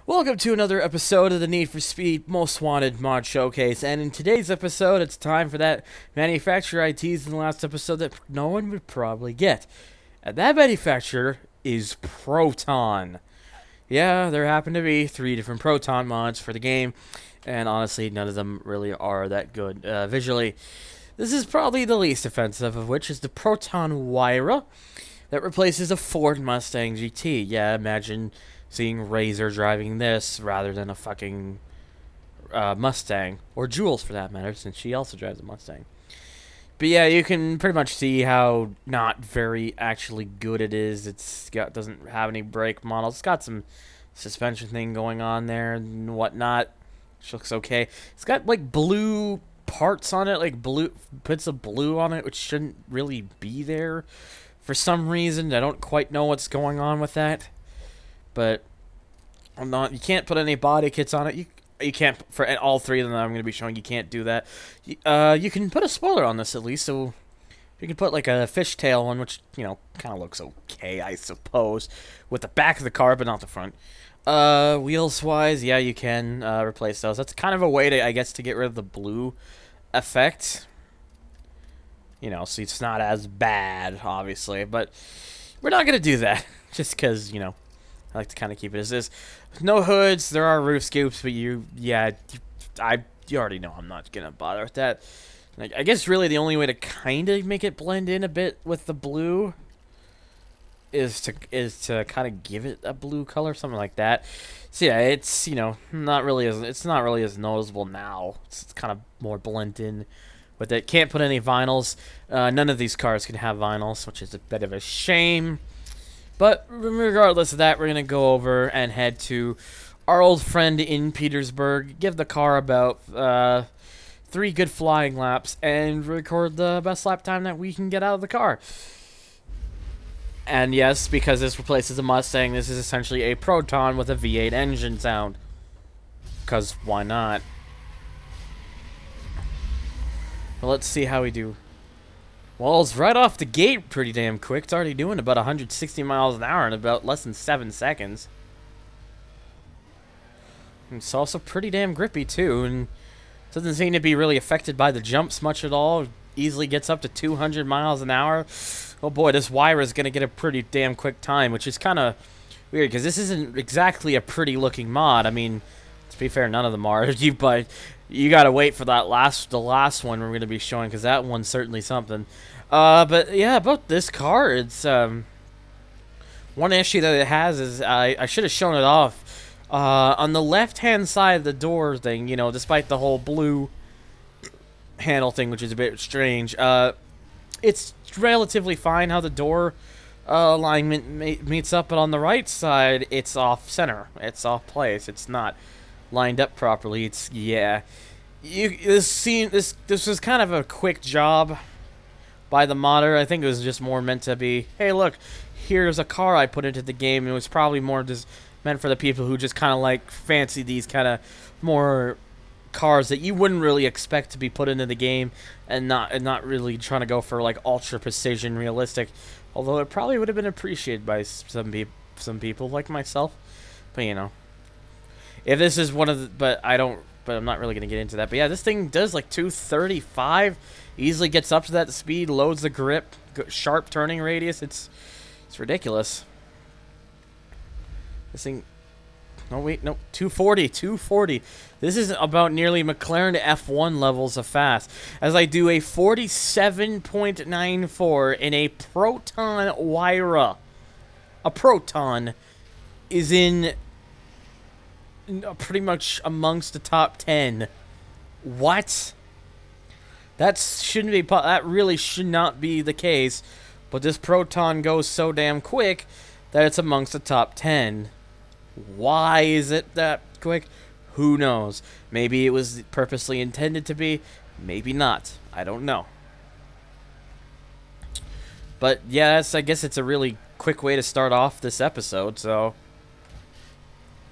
Welcome to another episode of the Need for Speed Most Wanted Mod Showcase, and in today's episode, it's time for that manufacturer I teased in the last episode that no one would probably get. And that manufacturer is Proton. Yeah, there happen to be 3 different Proton mods for the game, and honestly, none of them really are that good visually. This is probably the least offensive of which is the Proton Wira that replaces a Ford Mustang GT. Yeah, imagine seeing Razor driving this rather than a fucking Mustang, or Jules for that matter, since she also drives a Mustang. But yeah, you can pretty much see how not very actually good it is. Doesn't have any brake models. It's got some suspension thing going on there and whatnot, which looks okay. It's got like blue parts on it, like blue bits of blue on it, which shouldn't really be there for some reason. I don't quite know what's going on with that. But you can't put any body kits on it. You can't, for all 3 of them that I'm going to be showing, you can't do that. You can put a spoiler on this at least, so you can put like a fishtail one, which, you know, kind of looks okay, I suppose, with the back of the car, but not the front. Wheels-wise, yeah, you can replace those. That's kind of a way to, I guess, to get rid of the blue effect. You know, so it's not as bad, obviously, but we're not going to do that, just because, you know, I like to kind of keep it as is. No hoods. There are roof scoops, but you already know I'm not gonna bother with that. Like, I guess really the only way to kind of make it blend in a bit with the blue is to kind of give it a blue color, something like that. So yeah, it's, you know, not really as noticeable now. It's kind of more blend in with it. Can't put any vinyls. None of these cars can have vinyls, which is a bit of a shame. But regardless of that, we're going to go over and head to our old friend in Petersburg, give the car about 3 good flying laps, and record the best lap time that we can get out of the car. And yes, because this replaces a Mustang, this is essentially a Proton with a V8 engine sound. Because why not? Well, let's see how we do. Well, it's right off the gate pretty damn quick. It's already doing about 160 miles an hour in about less than 7 seconds. It's also pretty damn grippy, too, and doesn't seem to be really affected by the jumps much at all. Easily gets up to 200 miles an hour. Oh boy, this Huayra is going to get a pretty damn quick time, which is kind of weird, because this isn't exactly a pretty-looking mod. I mean, to be fair, none of them are, but you gotta wait for the last one we're gonna be showing, because that one's certainly something. But yeah, about this car, it's one issue that it has is I should have shown it off. On the left-hand side of the door thing, you know, despite the whole blue handle thing, which is a bit strange, it's relatively fine how the door alignment meets up, but on the right side, it's off center. It's off place. It's not lined up properly. It's, yeah, this was kind of a quick job by the modder. I think it was just more meant to be, hey, look, here's a car I put into the game. It was probably more just meant for the people who just kind of like fancy these kind of more cars that you wouldn't really expect to be put into the game, and not really trying to go for like ultra precision realistic, although it probably would have been appreciated by some people like myself. But you know, if this is one of the, but I'm not really going to get into that. But yeah, this thing does like 235, easily gets up to that speed, loads the grip, sharp turning radius. It's ridiculous. This thing, no wait, no, 240. This is about nearly McLaren F1 levels of fast, as I do a 47.94 in a Proton Waja. A Proton is in pretty much amongst the top 10. What? That really should not be the case, but this Proton goes so damn quick that it's amongst the top 10. Why is it that quick? Who knows? Maybe it was purposely intended to be, maybe not. I don't know. But yeah, I guess it's a really quick way to start off this episode, so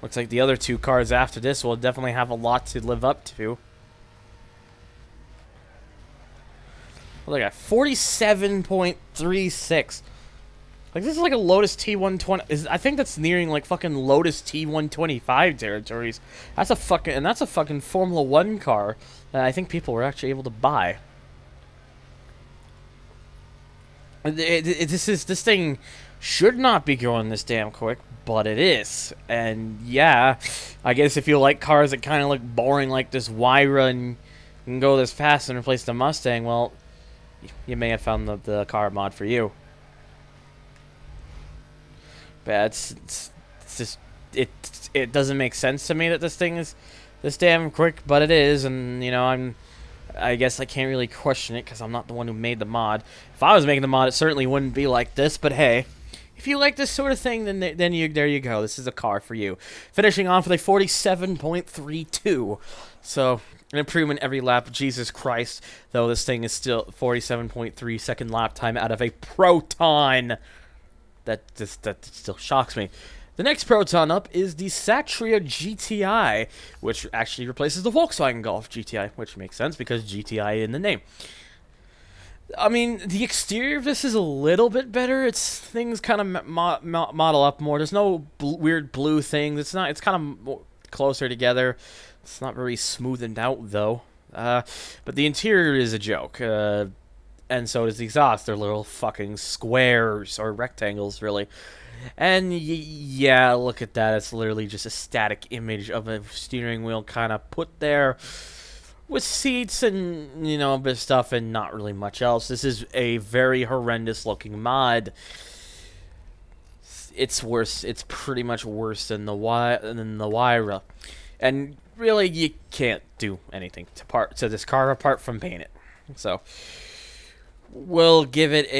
looks like the other 2 cars after this will definitely have a lot to live up to. Well, they got 47.36. Like, this is like a Lotus T120. I think that's nearing, like, fucking Lotus T125 territories. That's a fucking Formula 1 car that I think people were actually able to buy. This thing should not be going this damn quick, but it is. And, yeah, I guess if you like cars that kind of look boring like this Huayra and can go this fast and replace the Mustang, well, you may have found the car mod for you. But it's just it doesn't make sense to me that this thing is this damn quick, but it is, and you know I guess I can't really question it because I'm not the one who made the mod. If I was making the mod, it certainly wouldn't be like this. But hey, if you like this sort of thing, then there you go. This is a car for you. Finishing off with a 47.32. So an improvement every lap. Jesus Christ, though this thing is still 47.3 second lap time out of a Proton. That still shocks me. The next Proton up is the Satria GTi, which actually replaces the Volkswagen Golf GTi, which makes sense because GTI in the name. I mean, the exterior of this is a little bit better. Things kind of model up more. There's no weird blue things. It's kind of closer together. It's not very smoothened out though. But the interior is a joke. And so does the exhaust. They're little fucking squares, or rectangles, really. And, yeah, look at that. It's literally just a static image of a steering wheel kind of put there with seats and, you know, a bit of stuff and not really much else. This is a very horrendous-looking mod. It's worse. It's pretty much worse than the Huayra. And, really, you can't do anything to this car apart from paint it. So we'll give it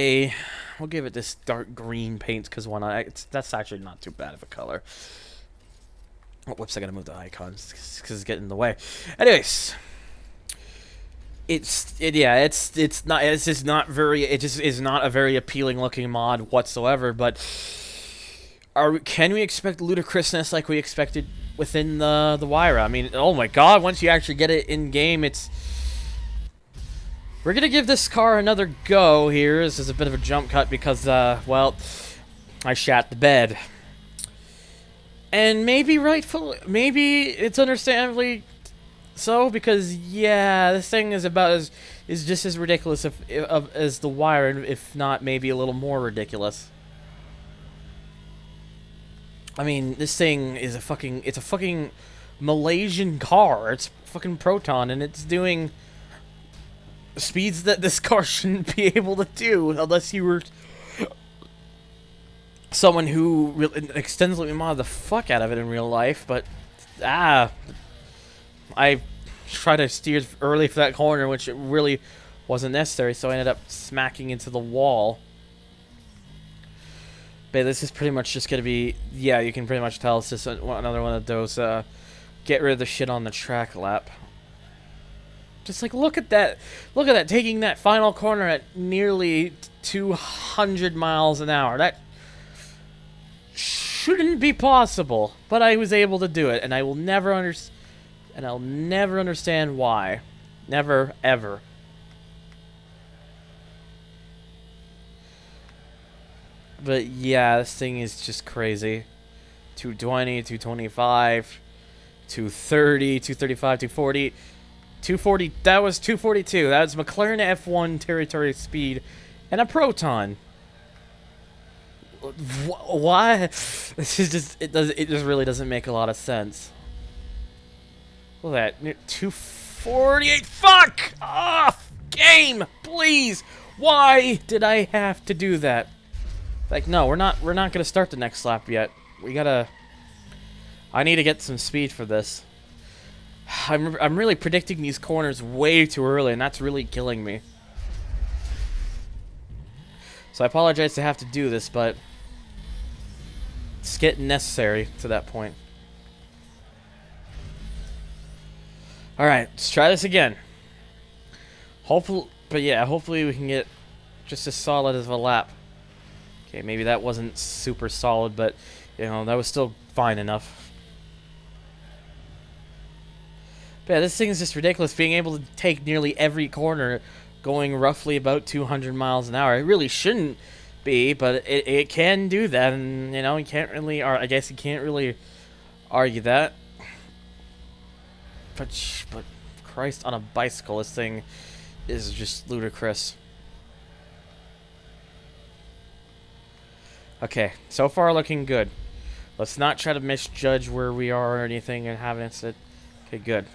this dark green paint because that's actually not too bad of a color. Oh, whoops! I gotta move the icons because it's getting in the way. Anyways, it just is not a very appealing looking mod whatsoever. But can we expect ludicrousness like we expected within the Huayra? I mean, oh my God! Once you actually get it in game, we're going to give this car another go here. This is a bit of a jump cut because, well, I shat the bed. And maybe it's understandably so because, yeah, this thing is is just as ridiculous as the Huayra, if not maybe a little more ridiculous. I mean, this thing is a fucking Malaysian car. It's fucking Proton, and it's doing speeds that this car shouldn't be able to do unless you were someone who really extensively modded the fuck out of it in real life. But I tried to steer early for that corner, which it really wasn't necessary, so I ended up smacking into the wall. But this is pretty much just gonna be, yeah, you can pretty much tell it's just another one of those get rid of the shit on the track lap. Just like, look at that, taking that final corner at nearly 200 miles an hour. That shouldn't be possible, but I was able to do it, and I'll never understand why. Never, ever. But yeah, this thing is just crazy. 220, 225, 230, 235, 240. 240, that was 242. That was McLaren F1 territory speed and a Proton. Why? This is just, it just really doesn't make a lot of sense. Look at that. 248. Fuck off! Game, please. Why did I have to do that? Like, no, we're not going to start the next lap yet. I need to get some speed for this. I'm really predicting these corners way too early, and that's really killing me. So I apologize to have to do this, but it's getting necessary to that point. Alright, let's try this again. Hopefully we can get just as solid as a lap. Okay, maybe that wasn't super solid, but, you know, that was still fine enough. But yeah, this thing is just ridiculous, being able to take nearly every corner going roughly about 200 miles an hour. It really shouldn't be, but it can do that, and you know, you can't really, or I guess you can't really argue that. But Christ, on a bicycle, this thing is just ludicrous. Okay, so far looking good. Let's not try to misjudge where we are or anything and have an incident. Okay, good.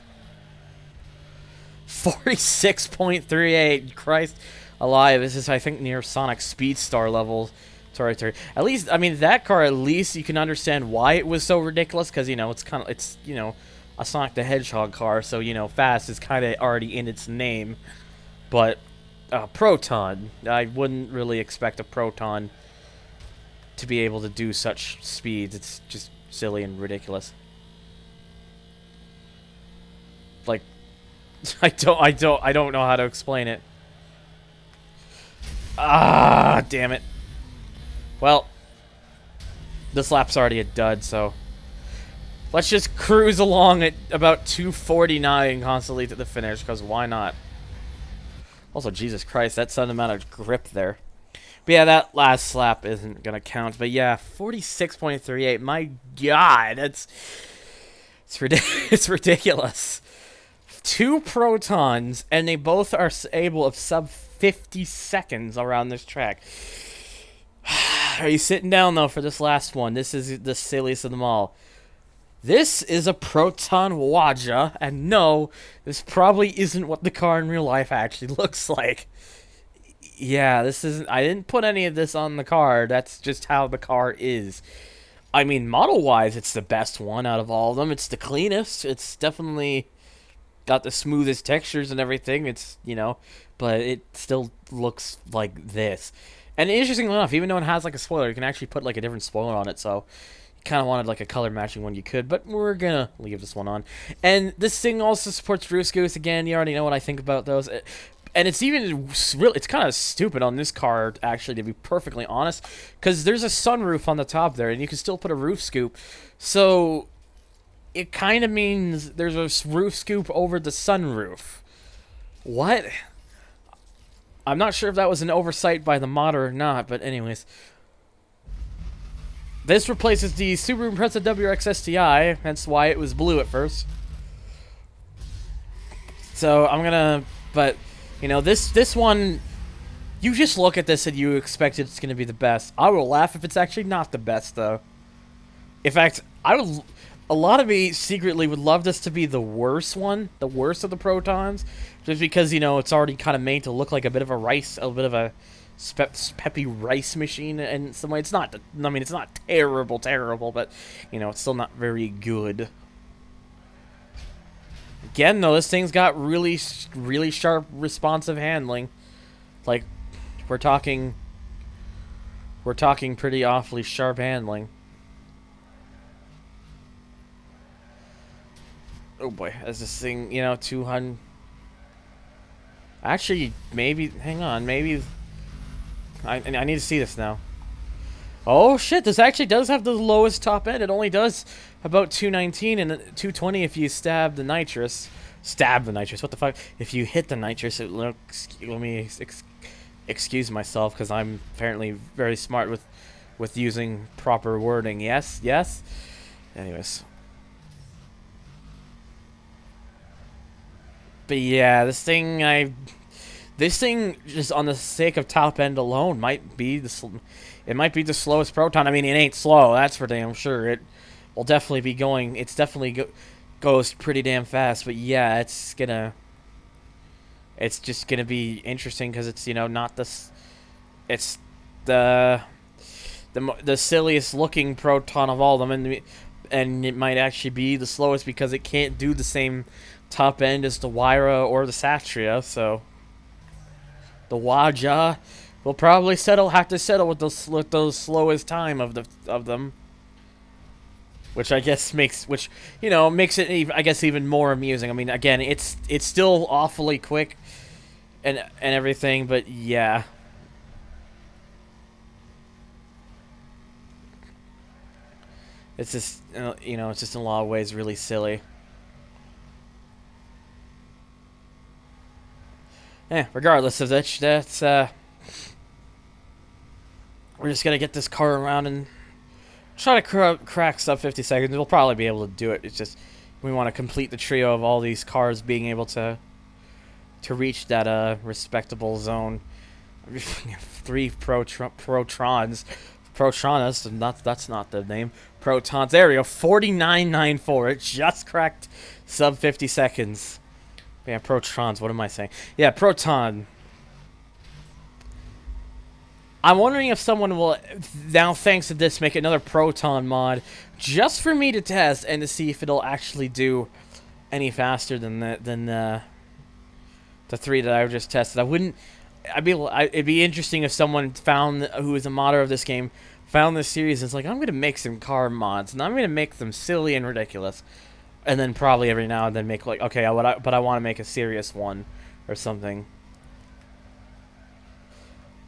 46.38. Christ alive. This is, I think, near Sonic Speedstar levels. Sorry. At least, I mean, that car, at least you can understand why it was so ridiculous. Because, you know, it's, you know, a Sonic the Hedgehog car. So, you know, fast is kind of already in its name. But, Proton. I wouldn't really expect a Proton to be able to do such speeds. It's just silly and ridiculous. Like, I don't know how to explain it. Ah, damn it. Well, this lap's already a dud, so let's just cruise along at about 2:49 constantly to the finish, because why not? Also, Jesus Christ, that sudden amount of grip there. But yeah, that last lap isn't gonna count. But yeah, 46.38. My God, it's ridiculous. 2 Protons, and they both are able of sub 50 seconds around this track. Are you sitting down though for this last one? This is the silliest of them all. This is a Proton Waja, and no, this probably isn't what the car in real life actually looks like. Yeah, this isn't. I didn't put any of this on the car. That's just how the car is. I mean, model-wise, it's the best one out of all of them. It's the cleanest. It's definitely got the smoothest textures and everything. It's, you know, but it still looks like this. And interestingly enough, even though it has like a spoiler, you can actually put like a different spoiler on it. So you kind of wanted like a color matching one, you could, but we're gonna leave this one on. And this thing also supports roof scoops. Again, you already know what I think about those. And it's even really, it's kind of stupid on this car, actually, to be perfectly honest, because there's a sunroof on the top there, and you can still put a roof scoop. So it kind of means there's a roof scoop over the sunroof. What? I'm not sure if that was an oversight by the modder or not, but anyways. This replaces the Subaru Impreza WRX STI, hence why it was blue at first. So I'm gonna, but you know, this one, you just look at this and you expect it's gonna be the best. I will laugh if it's actually not the best, though. In fact, a lot of me secretly would love this to be the worst one, the worst of the Protons, just because, you know, it's already kind of made to look like a bit of a peppy rice machine in some way. It's not, I mean, it's not terrible, but, you know, it's still not very good. Again, though, this thing's got really sharp, responsive handling. Like, we're talking pretty awfully sharp handling. Oh boy, as this thing, you know, 200. Actually, maybe, hang on, maybe I need to see this now. Oh shit, this actually does have the lowest top end. It only does about 219 and 220 if you stab the nitrous. Stab the nitrous, what the fuck? If you hit the nitrous, it looks, let me excuse myself, because I'm apparently very smart with using proper wording. Yes? Anyways. But yeah, this thing just on the sake of top end alone might be the slowest Proton. I mean, it ain't slow, that's for damn sure. It will definitely be going. It's definitely goes pretty damn fast. But yeah, it's just gonna be interesting because it's, you know, not this. It's the silliest looking Proton of all of them, and it might actually be the slowest because it can't do the same top end as the Huayra or the Satria. So the Waja will probably have to settle with those slowest time of them, which I guess makes it even more amusing. I mean, again, it's still awfully quick and everything, but yeah. It's just, you know, it's just in a lot of ways really silly. Regardless of that, We're just going to get this car around and try to crack sub 50 seconds. We'll probably be able to do it. It's just we want to complete the trio of all these cars being able to reach that respectable zone. 3 Protons. Protonus, that's not the name. Protons. There we go. 49.94. It just cracked sub 50 seconds. Yeah, Protons. What am I saying? Yeah, Proton. I'm wondering if someone will, now thanks to this, make another Proton mod just for me to test and to see if it'll actually do any faster than the 3 that I just tested. It'd be interesting if someone found, who is a modder of this game, found this series and is like, I'm going to make some car mods, and I'm going to make them silly and ridiculous. And then probably every now and then make like, okay, but I want to make a serious one or something.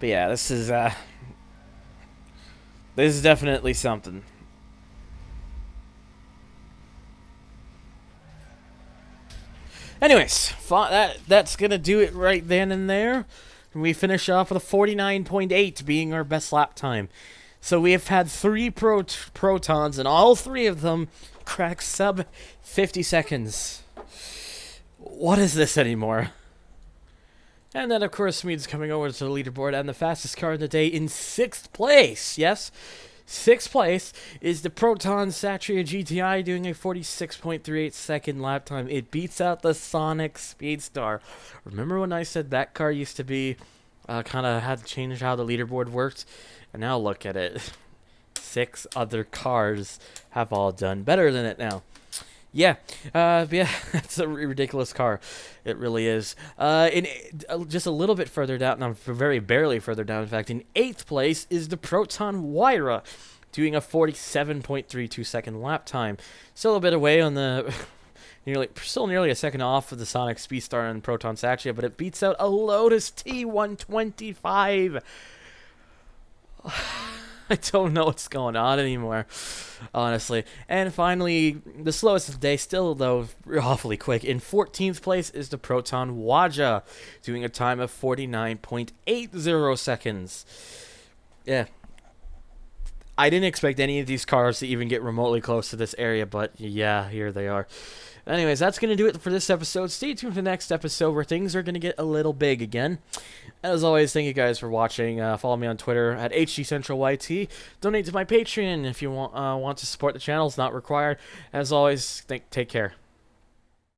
But yeah, this is definitely something. Anyways, that's going to do it right then and there. We finish off with a 49.8 being our best lap time. So we have had 3 Protons, and all 3 of them crack sub 50 seconds. What is this anymore? And that, of course, means coming over to the leaderboard, and the fastest car of the day in 6th place. Yes, 6th place is the Proton Satria GTi, doing a 46.38 second lap time. It beats out the Sonic Speedstar. Remember when I said that car used to be kind of had to change how the leaderboard worked? And now look at it. 6 other cars have all done better than it now. Yeah, that's a ridiculous car. It really is. Just a little bit further down, no, very barely further down, in fact, in 8th place is the Proton Wira, doing a 47.32 second lap time. Still a bit away on the, still nearly a second off of the Sonic Speedstar and Proton Satria, but it beats out a Lotus T125. I don't know what's going on anymore, honestly. And finally, the slowest of the day, still though awfully quick. In 14th place is the Proton Waja, doing a time of 49.80 seconds. Yeah. I didn't expect any of these cars to even get remotely close to this area, but yeah, here they are. Anyways, that's going to do it for this episode. Stay tuned for the next episode where things are going to get a little big again. As always, thank you guys for watching. Follow me on Twitter at HGCentralYT. Donate to my Patreon if you want to support the channel. It's not required. As always, take care.